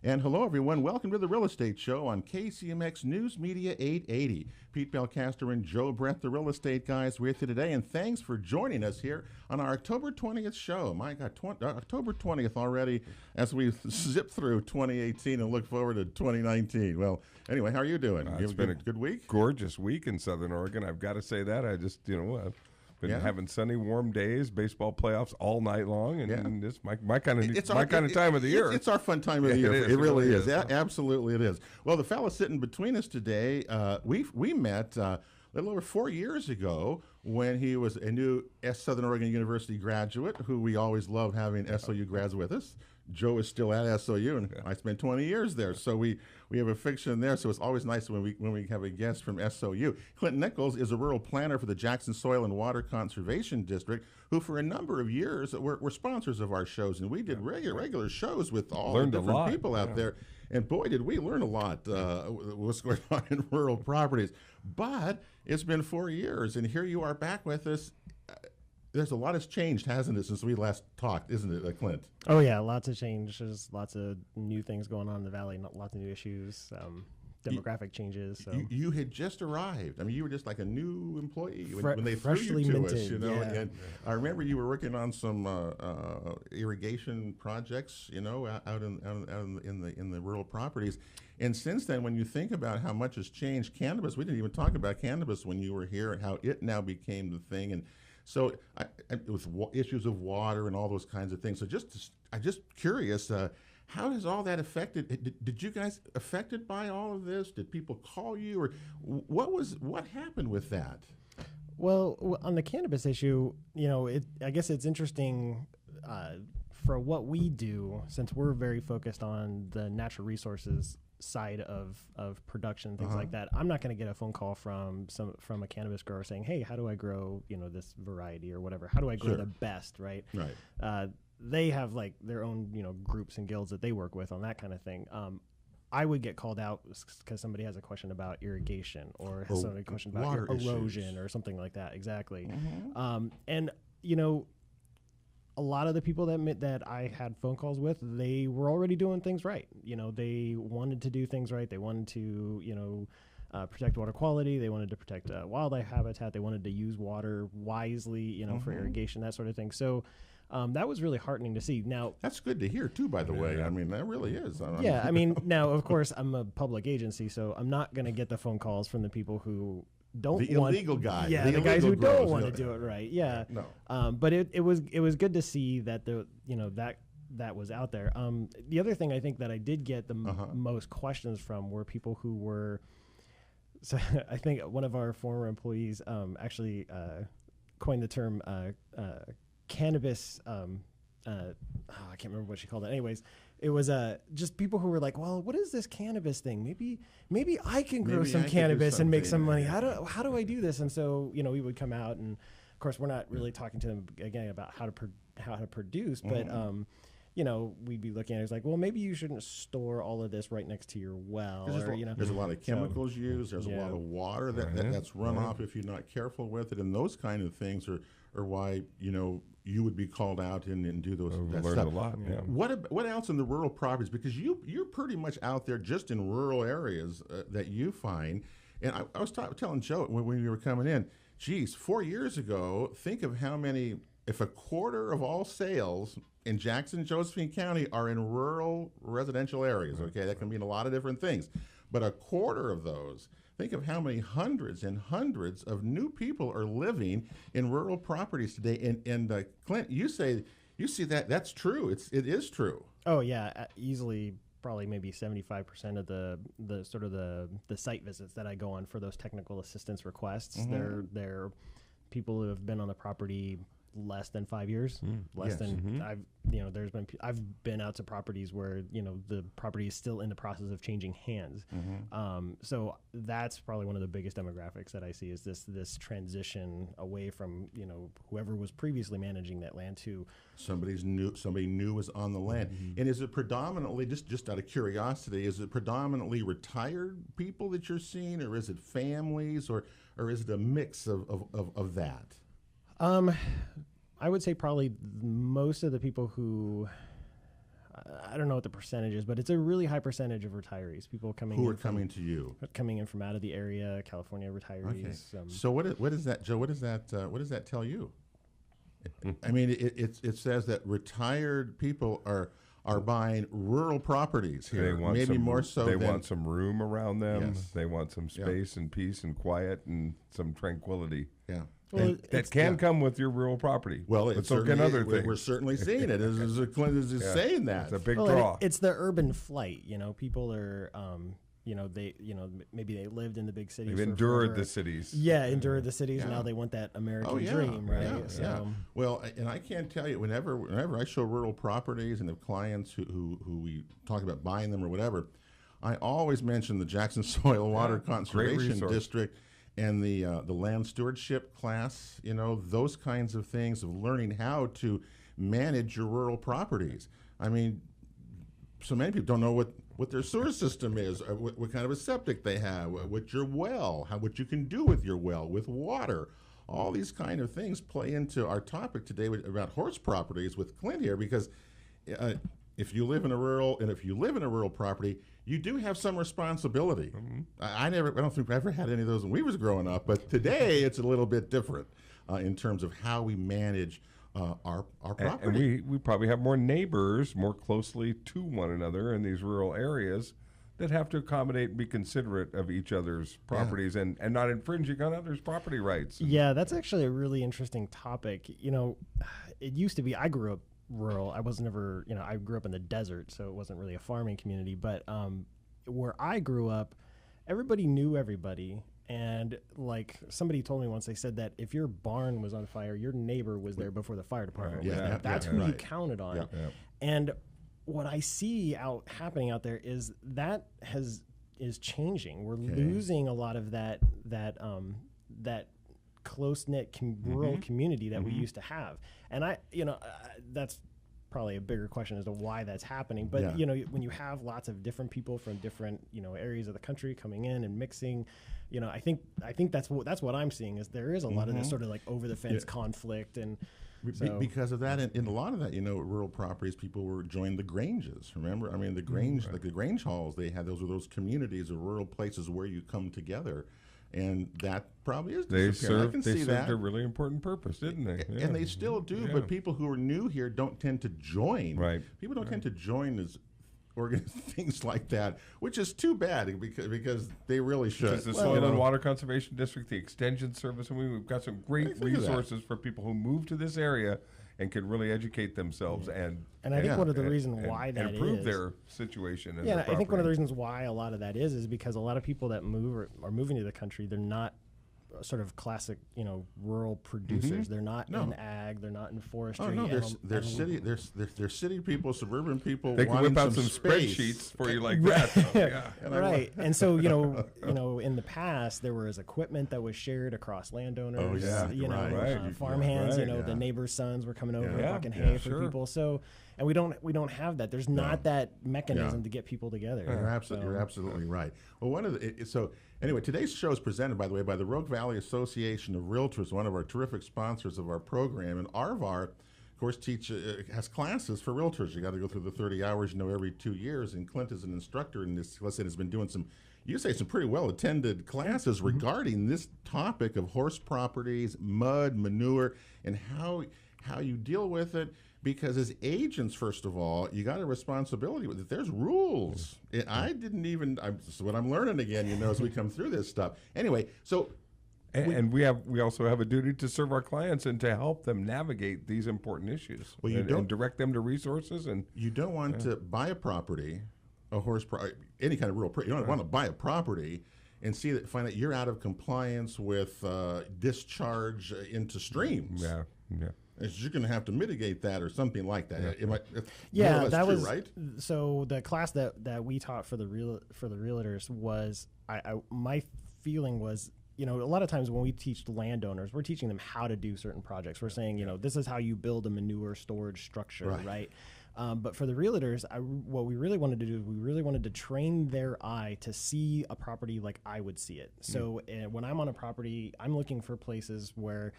And hello, everyone. Welcome to the Real Estate Show on KCMX News Media 880. Pete Belcaster and Joe Brett, the real estate guys, with you today. And thanks for joining us here on our October 20th show. My God, October 20th already as we zip through 2018 and look forward to 2019. Well, anyway, how are you doing? It's been a good week. Gorgeous week in Southern Oregon. I've got to say that. I just, been having sunny, warm days, baseball playoffs all night long, and it's my kind of time of the year. It's our fun time of the year. It really is. Absolutely, it is. Well, the fellow sitting between us today, we met a little over 4 years ago when he was a new Southern Oregon University graduate, who we always love having SOU grads with us. Joe is still at SOU, and I spent 20 years there, so we have a fiction there. So it's always nice when we have a guest from SOU. Clint Nichols is a rural planner for the Jackson Soil and Water Conservation District, who for a number of years were sponsors of our shows, and we did regular shows with all the different people out there. And boy, did we learn a lot what's going on in rural properties. But it's been 4 years, and here you are back with us. There's a lot has changed, hasn't it, since we last talked, isn't it, Clint? Oh, yeah, lots of change. There's lots of new things going on in the valley, lots of new issues, demographic changes. So. You had just arrived. I mean, you were just like a new employee when they threw freshly you to minted, us, Yeah. And I remember you were working on some irrigation projects, out in the rural properties. And since then, when you think about how much has changed, cannabis, we didn't even talk about cannabis when you were here and how it now became the thing. And so with issues of water and all those kinds of things. So I'm just curious, how has all that affected? Did you guys affected by all of this? Did people call you, or what happened with that? Well, on the cannabis issue, I guess it's interesting for what we do, since we're very focused on the natural resources side of production, things like that. I'm not going to get a phone call from a cannabis grower saying, "Hey, how do I grow this variety or whatever? How do I grow the best?" Right. They have like their own groups and guilds that they work with on that kind of thing. I would get called out because somebody has a question about irrigation or has a question about erosion or something like that. Exactly. And a lot of the people that I had phone calls with, they were already doing things right. They wanted to do things right. They wanted to, protect water quality. They wanted to protect wildlife habitat. They wanted to use water wisely, for irrigation, that sort of thing. So that was really heartening to see. Now, that's good to hear too, by the way. I mean, that really is. Now, of course, I'm a public agency, so I'm not going to get the phone calls from the people who don't the illegal guy. Yeah, the guys who don't want to do it right. Yeah. No. But it was good to see that that was out there. The other thing I think that I did get the most questions from were people who were. So I think one of our former employees actually coined the term cannabis. I can't remember what she called it. Anyways, it was just people who were like, "Well, what is this cannabis thing? Maybe I can grow some cannabis and make some money. How do I do this?" And so we would come out, and of course we're not really talking to them again about how to produce, but we'd be looking at it as like, well, maybe you shouldn't store all of this right next to your well. There's a lot of chemicals used. There's a lot of water that's run off if you're not careful with it, and those kind of things are why you would be called out and do those. We've that learned stuff. a lot. Yeah. What else in the rural properties? Because you're pretty much out there just in rural areas that you find. And I was telling Joe when we were coming in, geez, 4 years ago, think of how many. If a quarter of all sales in Jackson and Josephine County are in rural residential areas, okay, that can mean a lot of different things, but a quarter of those, think of how many hundreds and hundreds of new people are living in rural properties today. And Clint, you see that's true. It is true. Oh yeah, easily. Probably maybe 75% of the sort of the site visits that I go on for those technical assistance requests, they're people who have been on the property less than 5 years, I've been out to properties where the property is still in the process of changing hands. So that's probably one of the biggest demographics that I see is this transition away from whoever was previously managing that land to somebody new was on the land. And is it predominantly, just out of curiosity, is it predominantly retired people that you're seeing, or is it families, or is it a mix of that? I would say probably most of the people who I don't know what the percentage is, but it's a really high percentage of retirees, people coming who are coming to you, coming in from out of the area, California retirees. Okay. So what is that, Joe? What does that tell you? I mean, it says that retired people are buying rural properties here. They want maybe more so. They want some room around them. Yes. They want some space and peace and quiet and some tranquility. Yeah. Well, that can come with your rural property. Well, it's certainly other things. We're certainly seeing it. As Clint is saying that. It's a big draw. It's the urban flight. People are, maybe they lived in the big cities. They've endured the cities. Yeah, endured the cities. Yeah. Now they want that American dream, right? Yeah, so. Well, and I can't tell you, whenever I show rural properties and have clients who we talk about buying them or whatever, I always mention the Jackson Soil Water Conservation District and the land stewardship class, those kinds of things of learning how to manage your rural properties. I mean, so many people don't know what their sewer system is, or what kind of a septic they have, what your well, what you can do with your well, with water. All these kind of things play into our topic today about horse properties with Clint here, because if you live in a rural property, you do have some responsibility. Mm-hmm. I don't think I ever had any of those when we was growing up, but today it's a little bit different in terms of how we manage our property. And we probably have more neighbors more closely to one another in these rural areas that have to accommodate and be considerate of each other's properties and not infringing on others' property rights. Yeah, that's actually a really interesting topic. It used to be, I grew up rural. I was never, I grew up in the desert, so it wasn't really a farming community. But where I grew up, everybody knew everybody. And like somebody told me once, they said that if your barn was on fire, your neighbor was there before the fire department was there. That's who you counted on. Yeah. And what I see happening out there is that is changing. We're losing a lot of that close-knit rural community that we used to have. And that's probably a bigger question as to why that's happening. But when you have lots of different people from different areas of the country coming in and mixing, I think that's what I'm seeing is there is a lot of this sort of like over the fence conflict. And because of that, and a lot of that, rural properties, people were joined the Granges. Remember, I mean, the Grange, like the Grange halls, they had those communities of rural places where you come together. And that probably is disappearing. They served a really important purpose, didn't they? Yeah. And they still do, but people who are new here don't tend to join. Right. People don't tend to join as things like that, which is too bad because they really should. Because the Soil and Water Conservation District, the Extension Service, and we've got some great resources for people who move to this area and can really educate themselves and I think one of the reasons why that improve their situation. Yeah, I think one of the reasons why a lot of that is because a lot of people that move or are moving to the country, they're not sort of classic, rural producers. They're not in ag. They're not in forestry. Oh no, they're city. They're city people, suburban people. They can whip out some spreadsheets for you like that. So, right. And so in the past there was equipment that was shared across landowners. Farmhands. The neighbors' sons were coming over and bucking hay for people. So. And we don't have that. There's not that mechanism to get people together. You're absolutely right. Well, anyway, today's show is presented, by the way, by the Rogue Valley Association of Realtors, one of our terrific sponsors of our program. And ARVAR, of course, has classes for realtors. You got to go through the 30 hours, every 2 years. And Clint is an instructor in this lesson, has been doing some pretty well-attended classes regarding this topic of horse properties, mud, manure, and how you deal with it. Because as agents, first of all, you got a responsibility with it. There's rules. So what I'm learning again, as we come through this stuff. Anyway, so. And we also have a duty to serve our clients and to help them navigate these important issues. Well, and direct them to resources. And you don't want to buy a property, any kind of rural property. You don't want to buy a property and find that you're out of compliance with discharge into streams. Yeah. You're going to have to mitigate that or something like that. That was right. So the class that we taught for the realtors was my feeling was a lot of times when we teach landowners, we're teaching them how to do certain projects. We're saying this is how you build a manure storage structure, right? But for the realtors, what we really wanted to do is we really wanted to train their eye to see a property like I would see it. So when I'm on a property, I'm looking for places where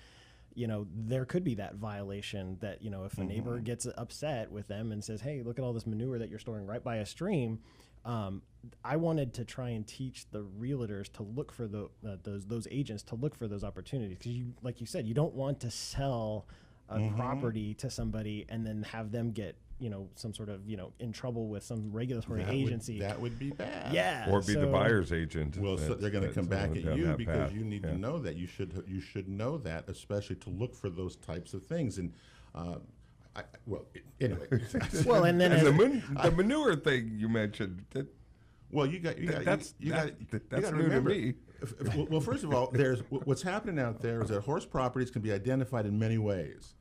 there could be that violation that, if a neighbor gets upset with them and says, hey, look at all this manure that you're storing right by a stream. I wanted to try and teach the realtors to look for those agents to look for those opportunities. Because like you said, you don't want to sell a property to somebody and then have them get, some sort of, in trouble with some regulatory agency. That would be bad. Yeah. Or be the buyer's agent. Well, so they're going to come back at you because you need to know that. You should know that, especially to look for those types of things. And anyway. Well, and then the manure thing you mentioned. That's new remember, to me. Well, first of all, what's happening out there is that horse properties can be identified in many ways.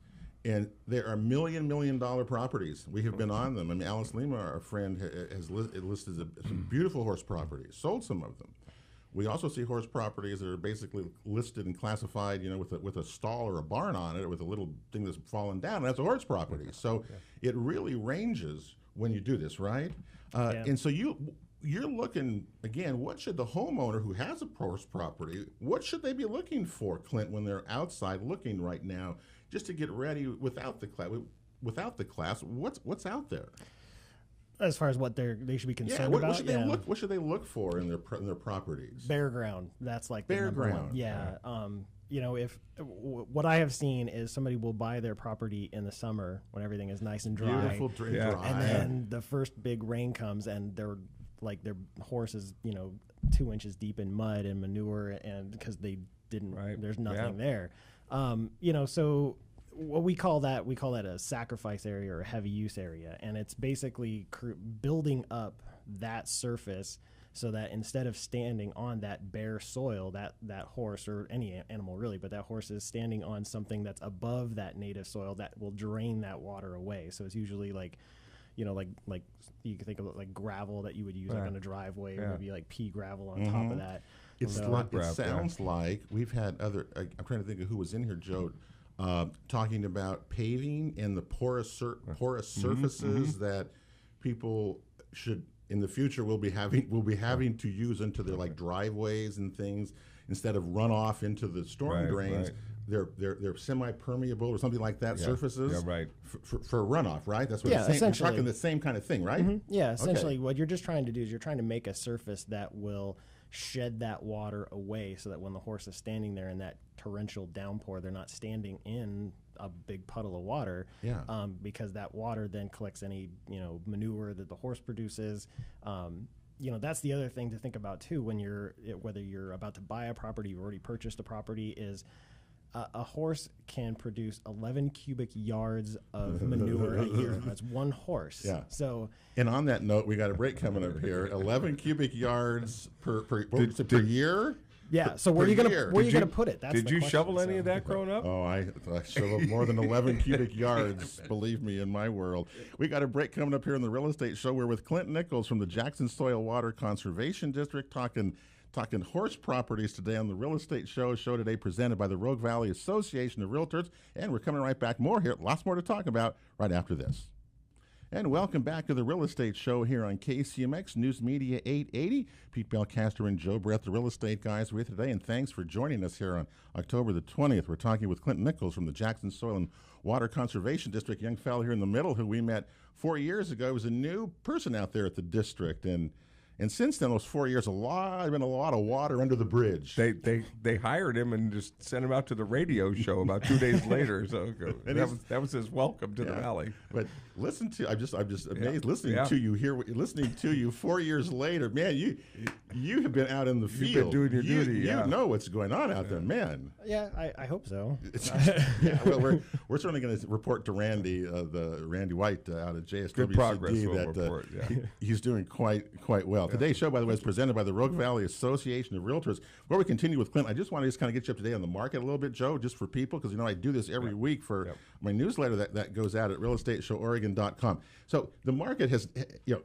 And there are $1 million properties. We have been on them. I mean, Alice Lima, our friend, has listed some beautiful horse properties, sold some of them. We also see horse properties that are basically listed and classified, with a stall or a barn on it, or with a little thing that's fallen down. And that's a horse property. So it really ranges when you do this, right? And so you're looking, again, what should the homeowner who has a horse property, what should they be looking for, Clint, when they're outside looking right now, just to get ready without the class? What's out there? As far as what they should be concerned about, what should they look for in their properties? Bare ground. That's like bare ground. One. Yeah. If what I have seen is somebody will buy their property in the summer when everything is nice and dry, beautiful, dry, and then the first big rain comes and their horse is 2 inches deep in mud and manure, and because they didn't, there's nothing there. So what we call that a sacrifice area or a heavy use area, and it's basically building up that surface so that instead of standing on that bare soil, that horse, or any animal really, but that horse is standing on something that's above that native soil that will drain that water away. So it's usually like you can think of it like gravel that you would use like on a driveway, or maybe like pea gravel on top of that. It sounds like we've had other. I'm trying to think of who was in here, Joe, talking about paving and the porous surfaces that people should in the future will be having to use into their like driveways and things instead of runoff into the storm drains. They're semi-permeable or something like that surfaces. Yeah, right. For runoff, right? That's what essentially. We're talking the same kind of thing, right? Mm-hmm. Yeah, essentially what you're just trying to do is you're trying to make a surface that will shed that water away so that when the horse is standing there in that torrential downpour, they're not standing in a big puddle of water, because that water then collects any manure that the horse produces. That's the other thing to think about too when whether you're about to buy a property, you've already purchased a property, is a horse can produce 11 cubic yards of manure a year. That's one horse. Yeah. So, and on that note, we got a break coming up here. 11 cubic yards per year. Yeah. So where are you gonna put it? That's did you shovel any of that growing up? Oh, I shoveled more than 11 cubic yards. Believe me, in my world. We got a break coming up here in the Real Estate Show. We're with Clint Nichols from the Jackson Soil Water Conservation District, talking horse properties today on the Real Estate Show today presented by the Rogue Valley Association of Realtors. And we're coming right back more here. Lots more to talk about right after this. And welcome back to the Real Estate Show here on KCMX News Media 880. Pete Belcaster and Joe Brett, the real estate guys, with you today. And thanks for joining us here on October the 20th. We're talking with Clint Nichols from the Jackson Soil and Water Conservation District, young fellow here in the middle who we met 4 years ago. He was a new person out there at the district. And since then, those 4 years, there's been a lot of water under the bridge. They hired him and just sent him out to the radio show about 2 days later. So that was his welcome to the valley. But I'm just amazed listening to you here. Listening to you 4 years later, man. You have been out in the field. You've been doing your duty. You know what's going on out there, man. Yeah, I hope so. Well, we're certainly going to report to Randy, Randy White out of JSWCD. Good progress. He's doing quite well. Today's show, by the way, is presented by the Rogue Valley Association of Realtors. Before we continue with Clint, I just want to kind of get you up to date on the market a little bit, Joe, just for people, because I do this every week for my newsletter that goes out at realestateshoworegon.com. So the market has,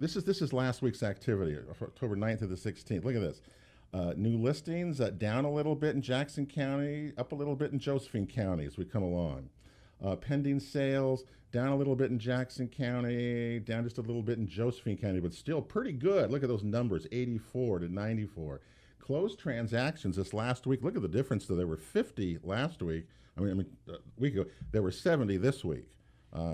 this is last week's activity, October 9th to the 16th. Look at this. New listings down a little bit in Jackson County, up a little bit in Josephine County as we come along. Pending sales down a little bit in Jackson County, down just a little bit in Josephine County, but still pretty good. Look at those numbers, 84 to 94. closed transactions this last week. Look at the difference. There were 50 last week. A week ago. There were 70 this week.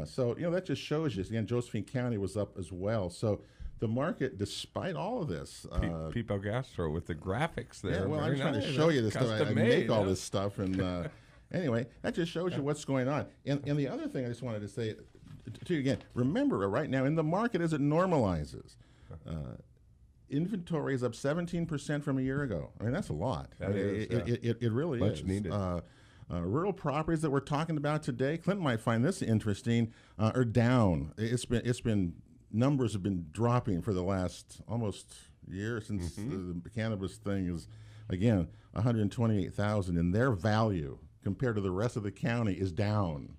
So, that just shows you. Again, Josephine County was up as well. So the market, despite all of this. Pipo Gastro with the graphics there. Yeah, well, I'm trying to show you this stuff. I make all this stuff. And anyway, that just shows you what's going on. And the other thing I just wanted to say to you again, remember right now in the market as it normalizes, inventory is up 17% from a year ago. I mean, that's a lot. It really much is. Needed. Rural properties that we're talking about today, Clint might find this interesting, are down. It's been numbers have been dropping for the last almost year since the cannabis thing is, again, 128,000, and their value compared to the rest of the county is down.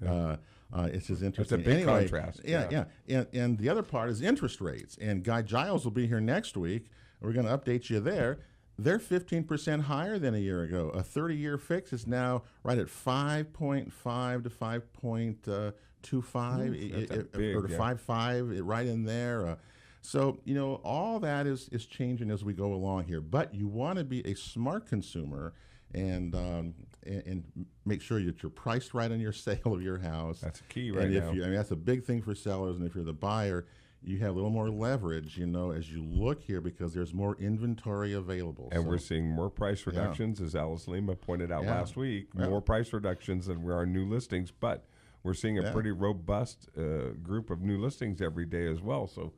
Yeah. It's just interesting. It's a big contrast. Yeah. And the other part is interest rates. And Guy Giles will be here next week. We're going to update you there. They're 15% higher than a year ago. A 30-year fix is now right at 5.5 to 5.25 or to 5.5, right in there. So, all that is changing as we go along here. But you want to be a smart consumer and make sure that you're priced right on your sale of your house. That's a key right now. That's a big thing for sellers. And if you're the buyer, you have a little more leverage, as you look here because there's more inventory available. And we're seeing more price reductions, as Alice Lima pointed out last week, more price reductions than our new listings. But we're seeing a pretty robust group of new listings every day as well. So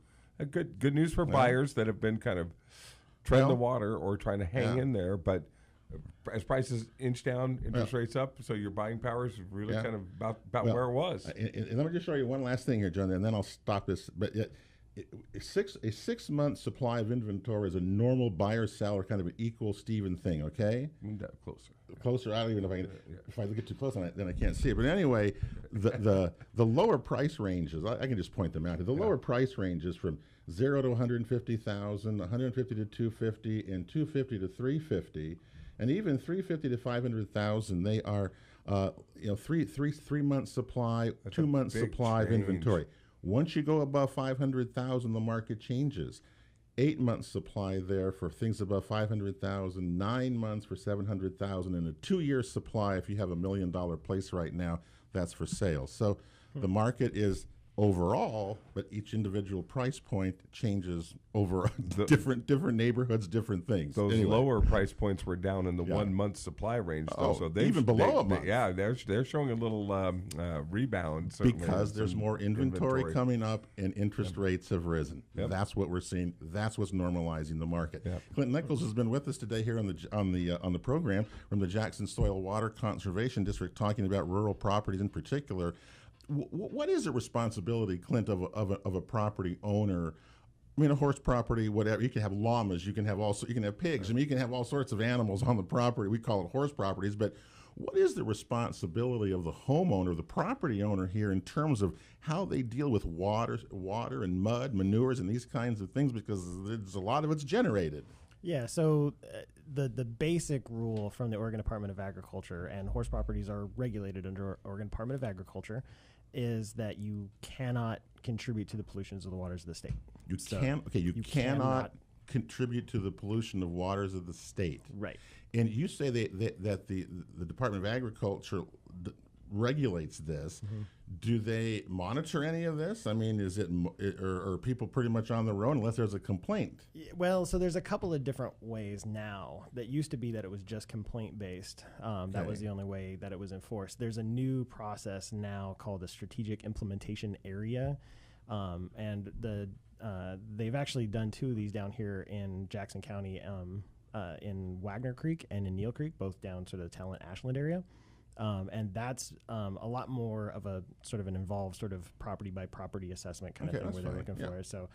good news for buyers that have been kind of treading the water or trying to hang in there. But as prices inch down, interest rates up, so your buying power is really kind of about where it was. And let me just show you one last thing here, John, and then I'll stop this. But a 6-month supply of inventory is a normal buyer-seller kind of an equal Steven thing, okay? Closer. I don't even know if I can. If I get too close on it, then I can't see it. But anyway, the lower price ranges, I can just point them out. The lower price ranges from 0 to 150,000, 150 to 250, and 250 to 350. And even 350 to 500,000, they are, 3 months supply, 2 months supply of inventory. Once you go above 500,000, the market changes. 8 months supply there for things above 500,000, 9 months for 700,000, and a 2-year supply if you have $1 million place right now. That's for sale. So the market is overall, but each individual price point changes over different neighborhoods, different things. Those lower price points were down in the 1 month supply range, though. So even below a month. They're showing a little rebound because there's more inventory coming up and interest rates have risen. That's what we're seeing. That's what's normalizing the market. Clint Nichols has been with us today here on the program from the Jackson Soil Water Conservation District, talking about rural properties in particular. What is the responsibility, Clint, of a property owner? I mean, a horse property, whatever. You can have llamas. You can have pigs. I mean, you can have all sorts of animals on the property. We call it horse properties. But what is the responsibility of the homeowner, the property owner here, in terms of how they deal with water and mud, manures, and these kinds of things? Because there's a lot of it's generated. Yeah, so the basic rule from the Oregon Department of Agriculture, and horse properties are regulated under Oregon Department of Agriculture, is that you cannot contribute to the pollutions of the waters of the state. You cannot contribute to the pollution of waters of the state. Right. And you say that the Department of Agriculture regulates this. Mm-hmm. Do they monitor any of this? I mean, are people pretty much on their own unless there's a complaint? Well, so there's a couple of different ways now. That used to be that it was just complaint-based. That was the only way that it was enforced. There's a new process now called a strategic implementation area, and they've actually done 2 of these down here in Jackson County, in Wagner Creek and in Neal Creek, both down sort of the Talent-Ashland area. And that's a lot more of a sort of an involved sort of property by property assessment kind of thing where they're looking for it. So,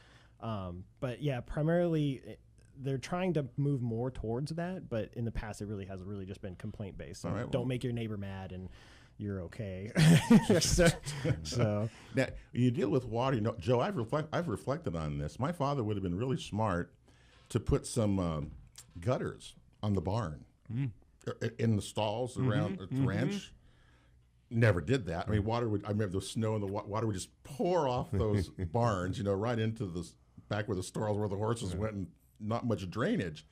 but yeah, primarily they're trying to move more towards that. But in the past, it has just been complaint based. So don't make your neighbor mad and you're okay. so now you deal with water. Joe, I've reflected on this. My father would have been really smart to put some gutters on the barn. In the stalls around the ranch. Never did that. I mean, I remember the snow and the water would just pour off those barns, you know, right into the back where the stalls where the horses went, and not much drainage.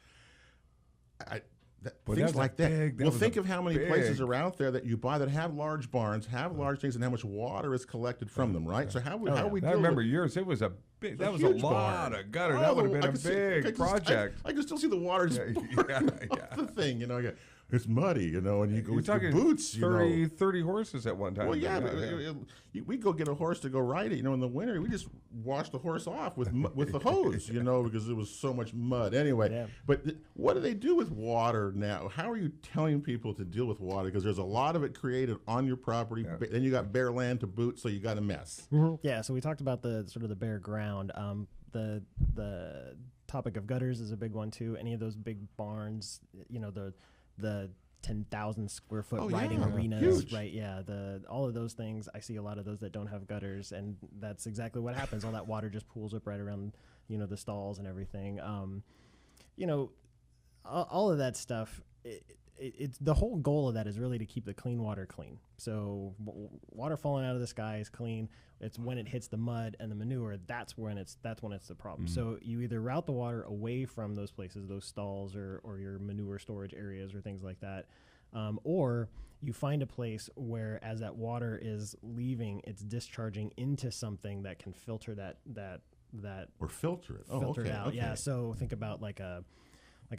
things like that. Well, think of how many places are out there that you buy that have large barns, have large things, and how much water is collected from them, right? So how we I remember yours. It was a big. That was a lot of gutter. That would have been a big project. I can still see the water just off the thing, It's muddy, and you go with your boots. 30 horses at one time. Well, we go get a horse to go ride it. In the winter, we just wash the horse off with the hose, because there was so much mud. Anyway, but what do they do with water now? How are you telling people to deal with water? Because there's a lot of it created on your property. Yeah. Then you got bare land to boot, so you got a mess. Mm-hmm. Yeah. So we talked about the sort of the bare ground. The topic of gutters is a big one too. Any of those big barns, the 10,000 square foot riding arenas, huge. Right? Yeah, all of those things. I see a lot of those that don't have gutters, and that's exactly what happens. All that water just pools up right around, the stalls and everything. All of that stuff. It's the whole goal of that is really to keep the clean water clean. So water falling out of the sky is clean. It's when it hits the mud and the manure, that's when it's the problem. So you either route the water away from those places, those stalls or your manure storage areas or things like that, or you find a place where as that water is leaving, it's discharging into something that can filter that or filter it. Filter it out. Okay. Yeah. So think about like a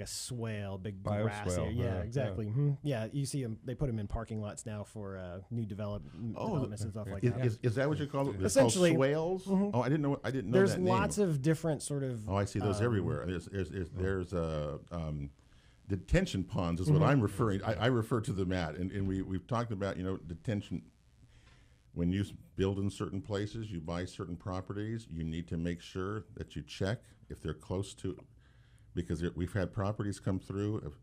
swale, big grass area. Yeah, exactly. Mm-hmm. Yeah, you see them. They put them in parking lots now for new developments and stuff like that. Is that what you call it? Essentially, swales. Mm-hmm. Oh, I didn't know. There's that lots of different sort of. Oh, I see those everywhere. There's detention ponds is what I'm referring. I refer to them at, and we've talked about detention. When you build in certain places, you buy certain properties. You need to make sure that you check if they're close to. Because we've had properties come through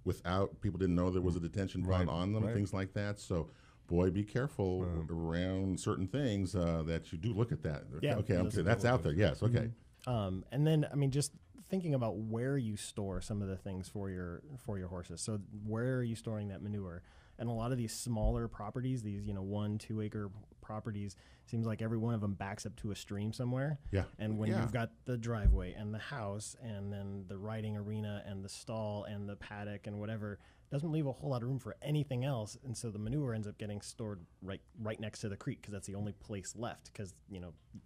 without people didn't know there was a detention pond on them, things like that. So, boy, be careful around certain things that you do look at that. Yeah, okay, that's out there. Yes, okay. And then just thinking about where you store some of the things for your horses. So, where are you storing that manure? And a lot of these smaller properties, these 1-2 acre properties, seems like every one of them backs up to a stream somewhere. Yeah. And when you've got the driveway and the house and then the riding arena and the stall and the paddock and whatever, doesn't leave a whole lot of room for anything else. And so the manure ends up getting stored right next to the creek because that's the only place left because,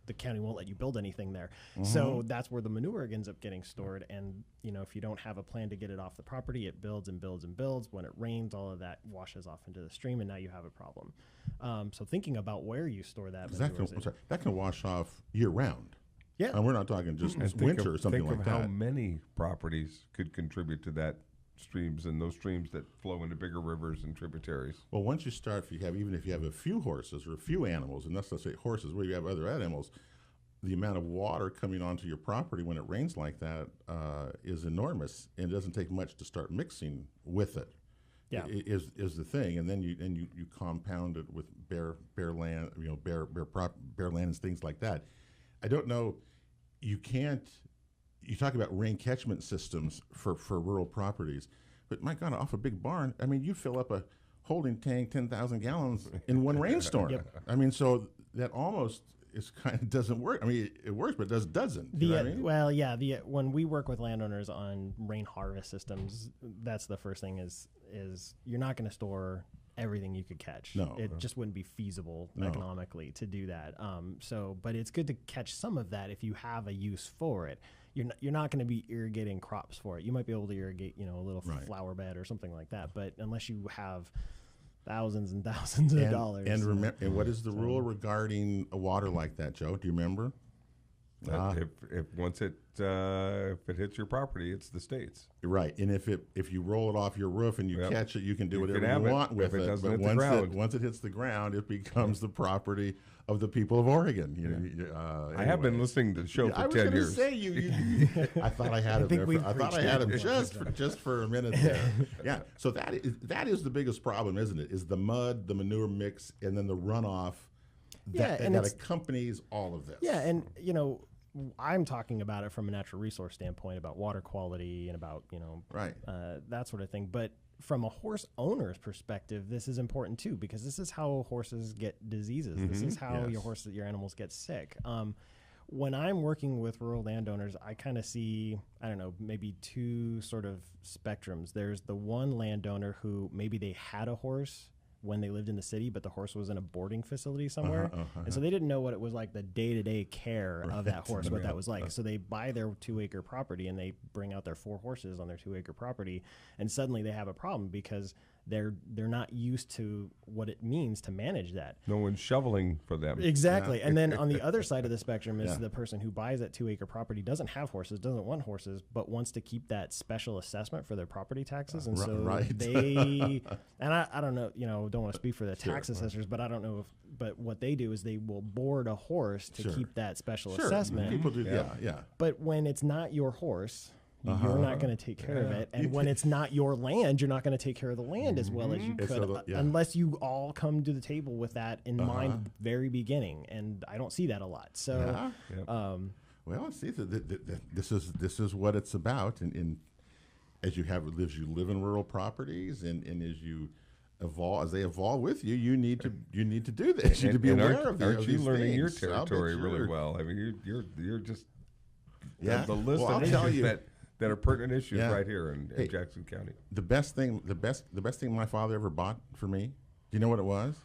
the county won't let you build anything there. Mm-hmm. So that's where the manure ends up getting stored. And, if you don't have a plan to get it off the property, it builds and builds and builds. When it rains, all of that washes off into the stream and now you have a problem. So thinking about where you store that manure. That can wash off year round. Yeah. And we're not talking just winter or something like that. Think of how many properties could contribute to that streams and those streams that flow into bigger rivers and tributaries. Well, once you start, even if you have a few horses or a few animals, and let's say horses where you have other animals, the amount of water coming onto your property when it rains like that is enormous, and it doesn't take much to start mixing with it. Yeah, is the thing, and then you compound it with bare land, bare land and things like that. I don't know. You can't. You talk about rain catchment systems for rural properties, but my God, off a big barn, you fill up a holding tank 10,000 gallons in one rainstorm. Yep. So that almost doesn't work. It works, but it doesn't. Well, yeah. When we work with landowners on rain harvest systems, that's the first thing is you're not going to store everything you could catch. No, it just wouldn't be feasible economically to do that. But it's good to catch some of that if you have a use for it. You're not going to be irrigating crops for it. You might be able to irrigate, a little flower bed or something like that. But unless you have thousands and thousands of dollars. And what is the rule regarding a water like that, Joe? Do you remember? If it hits your property, it's the state's. Right, and if you roll it off your roof and you catch it, you can do whatever you want with it. But once it hits the ground, it becomes the property of the people of Oregon. Anyway. I have been listening to the show for 10 years. Say I thought I had him there. I thought I had him just for a minute there. Yeah. So that is the biggest problem, isn't it? Is the mud, the manure mix, and then the runoff that accompanies all of this. Yeah, and I'm talking about it from a natural resource standpoint, about water quality and about that sort of thing. But from a horse owner's perspective, this is important too, because this is how horses get diseases. Mm-hmm. This is how your animals get sick. when I'm working with rural landowners, I kind of see, I don't know, maybe two sort of spectrums. There's the one landowner who maybe they had a horse when they lived in the city, but the horse was in a boarding facility somewhere. And so they didn't know what it was like, the day-to-day care of that horse, what that was like. So they buy their 2-acre property and they bring out their 4 horses on their 2-acre property, and suddenly they have a problem because they're not used to what it means to manage that. No one's shoveling for them. Exactly. And then on the other side of the spectrum is the person who buys that 2-acre property, doesn't have horses, doesn't want horses, but wants to keep that special assessment for their property taxes. And so they, and I don't know, don't want to speak for the tax assessors, but I don't know but what they do is they will board a horse to keep that special assessment. People do, But when it's not your horse, you're not going to take care of it. And when it's not your land, you're not going to take care of the land as well as you could, unless you all come to the table with that in mind at the very beginning. And I don't see that a lot. So, well, see, this is what it's about. And as you live in rural properties, and as you evolve, as they evolve with you, you need to do this. You need to be aware of these. Aren't you learning your territory really well? I mean, you're just the list of issues that are pertinent issues right here in Jackson County. The best thing my father ever bought for me, do you know what it was?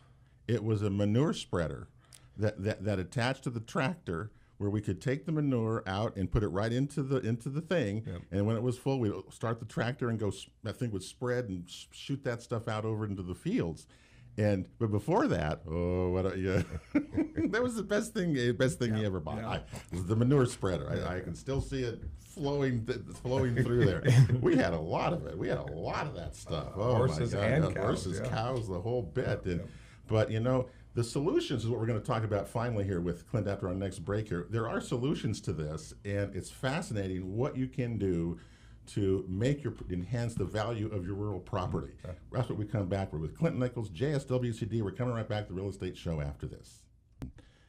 It was a manure spreader that attached to the tractor, where we could take the manure out and put it right into the thing, and when it was full, we'd start the tractor and go. That thing would spread and shoot that stuff out over into the fields. But before that, that was the best thing he ever bought. It was the manure spreader. I can still see it flowing through there. We had a lot of it. We had a lot of that stuff. Horses and cows. Horses, cows, the whole bit. But the solutions is what we're going to talk about finally here with Clint after our next break here. There are solutions to this, and it's fascinating what you can do to enhance the value of your rural property. That's what we come back with Clint Nichols, JSWCD. We're coming right back to the Real Estate Show after this.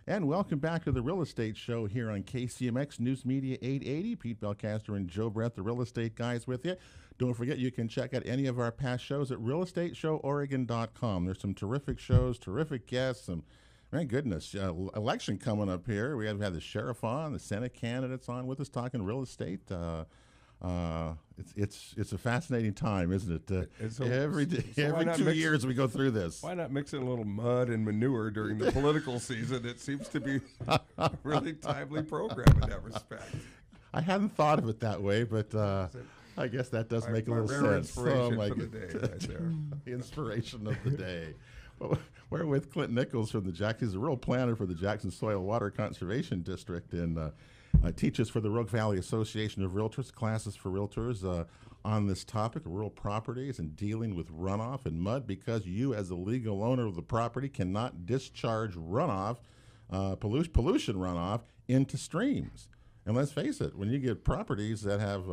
And welcome back to the Real Estate Show here on KCMX News Media 880. Pete Belcaster and Joe Brett, the Real Estate Guys, with you. Don't forget, you can check out any of our past shows at realestateshowOregon.com. There's some terrific shows, terrific guests, my goodness, election coming up here. We have had the sheriff on, the Senate candidates on with us talking real estate. It's a fascinating time, isn't it? Every 2 years we go through this. Why not mix in a little mud and manure during the political season? It seems to be a really timely program in that respect. I hadn't thought of it that way, but I guess that does make a little sense. Oh my goodness! The inspiration of the day. Well, we're with Clint Nichols from he's a rural planner for the Jackson Soil Water Conservation District, and teaches for the Rogue Valley Association of Realtors, classes for realtors on this topic of rural properties and dealing with runoff and mud, because you as the legal owner of the property cannot discharge runoff, pollution runoff into streams. And let's face it, when you get properties that have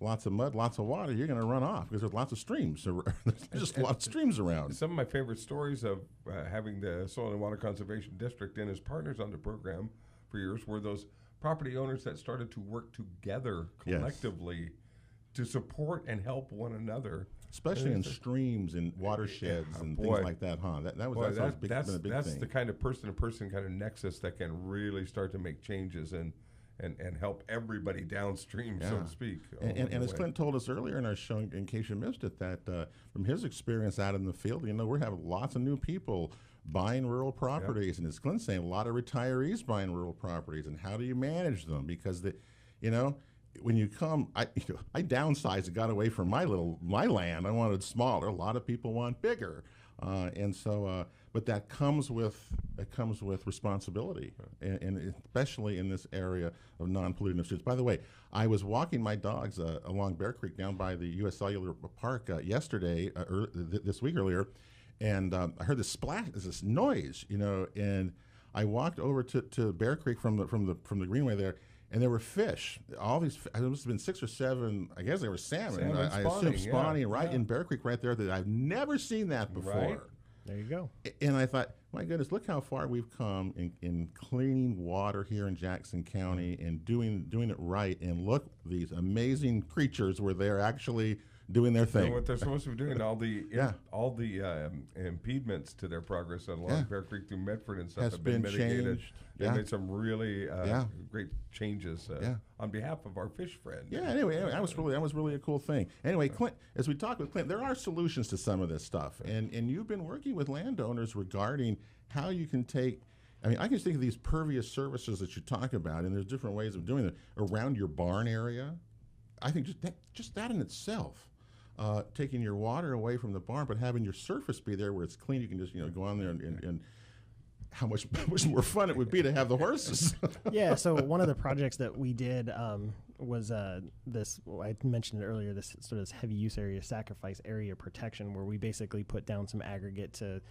lots of mud, lots of water, you're going to run off because there's lots of streams. There's just a lot of streams around. Some of my favorite stories of having the Soil and Water Conservation District and as partners on the program for years were those property owners that started to work together collectively to support and help one another. Especially in streams and watersheds and things like that, huh? That's a big thing. That's the kind of person-to-person kind of nexus that can really start to make changes and help everybody downstream, so to speak. And as Clint told us earlier in our show, in case you missed it, that from his experience out in the field, we're having lots of new people buying rural properties, and as Clint's saying, a lot of retirees buying rural properties. And how do you manage them? Because when you come, I downsized and got away from my land. I wanted smaller. A lot of people want bigger, and so. But that comes with responsibility, and especially in this area of non-polluting industries. By the way, I was walking my dogs along Bear Creek down by the U.S. Cellular Park yesterday, this week earlier, and I heard this splash, this noise, and I walked over to Bear Creek from the greenway there, and there were fish. All these, there must have been 6 or 7. I guess they were salmon. I assume spawning in Bear Creek right there. That I've never seen that before. Right. There you go. And I thought, my goodness, look how far we've come in cleaning water here in Jackson County and doing it right. And look, these amazing creatures were there actually doing their thing. Doing what they're supposed to be doing. All the impediments to their progress along Bear Creek through Medford and stuff has have been mitigated. Changed. They made some really great changes on behalf of our fish friend. Yeah. Anyway, that was really a cool thing. Anyway, Clint, as we talk with Clint, there are solutions to some of this stuff, and you've been working with landowners regarding how you can take. I mean, I can think of these pervious surfaces that you talk about, and there's different ways of doing it around your barn area. I think just that in itself, taking your water away from the barn, but having your surface be there where it's clean, you can just go on there and how much more fun it would be to have the horses. Yeah. So one of the projects that we did was this. I mentioned it earlier. This sort of heavy use area sacrifice area protection, where we basically put down some aggregate to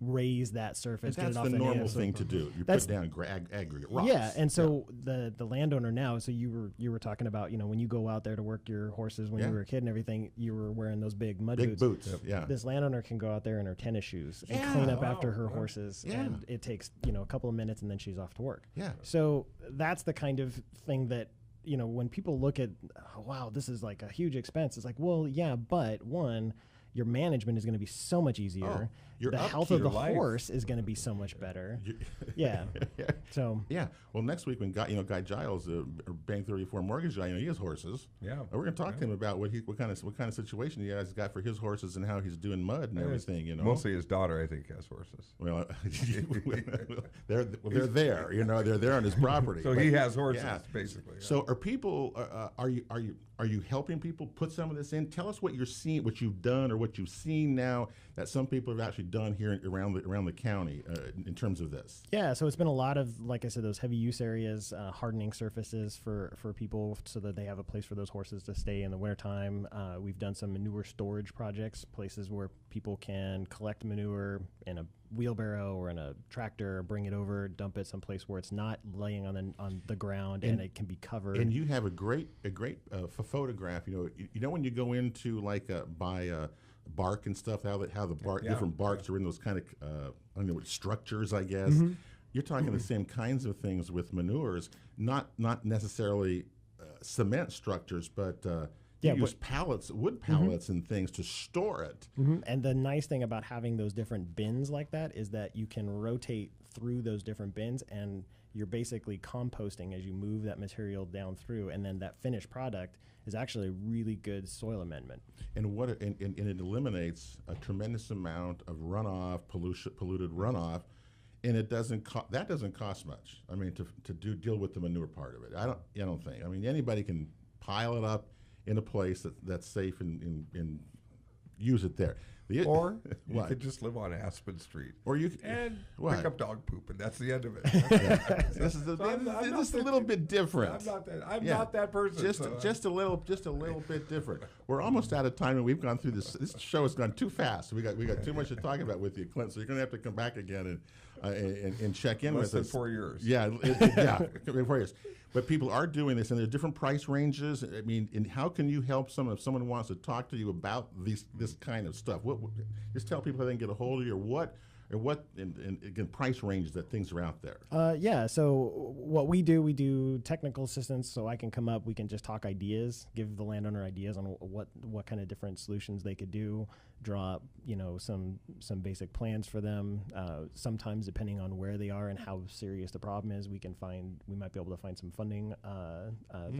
raise that surface. And that's the normal thing to do. You put down aggregate rocks. Yeah, and so the landowner now. So you were talking about when you go out there to work your horses when you were a kid and everything, you were wearing those big mud boots. Yep. Yeah. This landowner can go out there in her tennis shoes and clean up after her horses, and it takes a couple of minutes and then she's off to work. Yeah. So that's the kind of thing that when people look at, wow, this is like a huge expense. It's like, well, yeah, but one, your management is going to be so much easier. The health of the horse is going to be so much better. So well, next week when Guy Giles, Bank 34 mortgage guy, he has horses. Yeah. And we're going to talk to him about what kind of situation he has got for his horses and how he's doing mud and everything. Mostly his daughter, I think, has horses. Well, they're there. They're there on his property. So he has horses, basically. So are people? Are you helping people put some of this in? Tell us what you're seeing, what you've done, or what you've seen now that some people have actually done here around the county in terms of this. Yeah, so it's been a lot of, like I said, those heavy use areas, hardening surfaces for people so that they have a place for those horses to stay in the wintertime. We've done some manure storage projects, places where people can collect manure in a wheelbarrow or in a tractor, bring it over, dump it someplace where it's not laying on the ground and it can be covered. And you have a great photograph. When you go into buy bark and stuff, how the bark different barks are in those kind of structures, I guess. Mm-hmm. You're talking the same kinds of things with manures, not necessarily cement structures, but use wood pallets and things to store it. Mm-hmm. And the nice thing about having those different bins like that is that you can rotate through those different bins, and you're basically composting as you move that material down through, and then that finished product is actually a really good soil amendment. And it eliminates a tremendous amount of runoff, polluted runoff, and it doesn't cost much. I mean, to deal with the manure part of it. I don't think. I mean, anybody can pile it up in a place that's safe and use it there. Or you could just live on Aspen Street, or you pick up dog poop, and that's the end of it. This is a little bit different. I'm not that person. Just a little bit different. We're almost out of time, and we've gone through this. This show has gone too fast. We got too much to talk about with you, Clint. So you're going to have to come back again and check in with us. 4 years. Yeah, 4 years. But people are doing this, and there are different price ranges. I mean, and how can you help someone if someone wants to talk to you about this kind of stuff? Just tell people how they can get a hold of you, or what and again, price ranges that things are out there. So what we do technical assistance, so I can come up, we can just talk ideas, give the landowner ideas on what kind of different solutions they could do, draw up, some basic plans for them. Sometimes depending on where they are and how serious the problem is, we might be able to find some funding,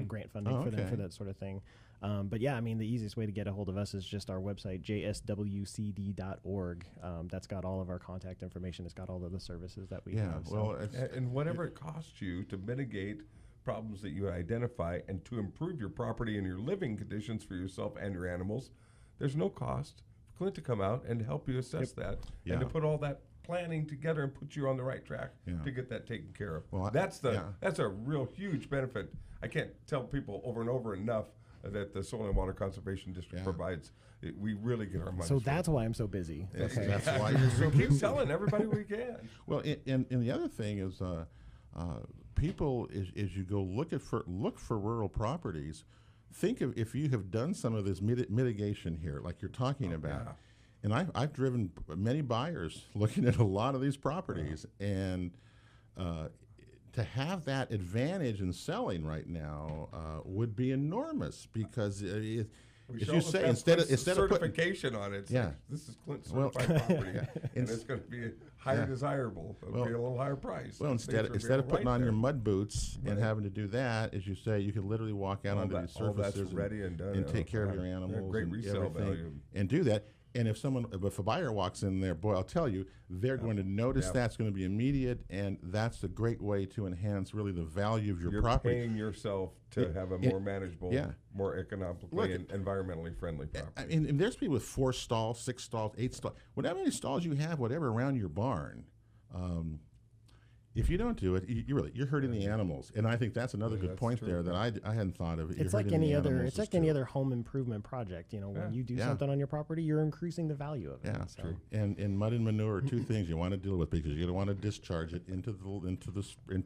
grant funding for them for that sort of thing. But yeah, I mean, the easiest way to get a hold of us is just our website, jswcd.org. That's got all of our contact information. It's got all of the services that we have. Well, and whatever it costs you to mitigate problems that you identify and to improve your property and your living conditions for yourself and your animals, there's no cost for Clint to come out and help you assess that and to put all that planning together and put you on the right track to get that taken care of. Well, that's a real huge benefit. I can't tell people over and over enough that the Soil and Water Conservation District provides. We really get our money. So that's why I'm so busy. Okay. That's why you're so busy. Keep telling everybody we can. Well, and the other thing is, people, as you go look for rural properties, think of if you have done some of this mitigation here, like you're talking about. Yeah. And I've driven many buyers looking at a lot of these properties, and to have that advantage in selling right now would be enormous, because as you say, instead of certification on it. Yeah, this is Clint certified property, and it's going to be higher desirable. It'll be a little higher price. Well, instead of putting on your mud boots and having to do that, as you say, you can literally walk out onto these surfaces and take care of your animals, great resale value, and do that. And if a buyer walks in there, boy, I'll tell you, they're going to notice that's going to be immediate, and that's a great way to enhance really the value of your property. You're paying yourself to have a more manageable, more economically and environmentally friendly property. And there's people with 4 stalls, 6 stalls, 8 stalls, whatever many stalls you have, whatever around your barn. If you don't do it, you're hurting the animals, and I think that's another good point there that I hadn't thought of. It's like any other. It's like any other home improvement project. You know, when you do something on your property, you're increasing the value of it. Yeah, true. And mud and manure are 2 things you want to deal with, because you're going to want to discharge it into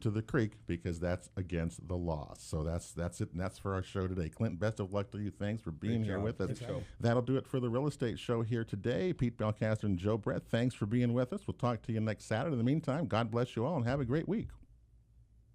the creek, because that's against the law. So that's it, and that's for our show today. Clint, best of luck to you. Thanks for being here with us. That'll do it for the real estate show here today. Pete Belcaster and Joe Brett, thanks for being with us. We'll talk to you next Saturday. In the meantime, God bless you all, and have a great week.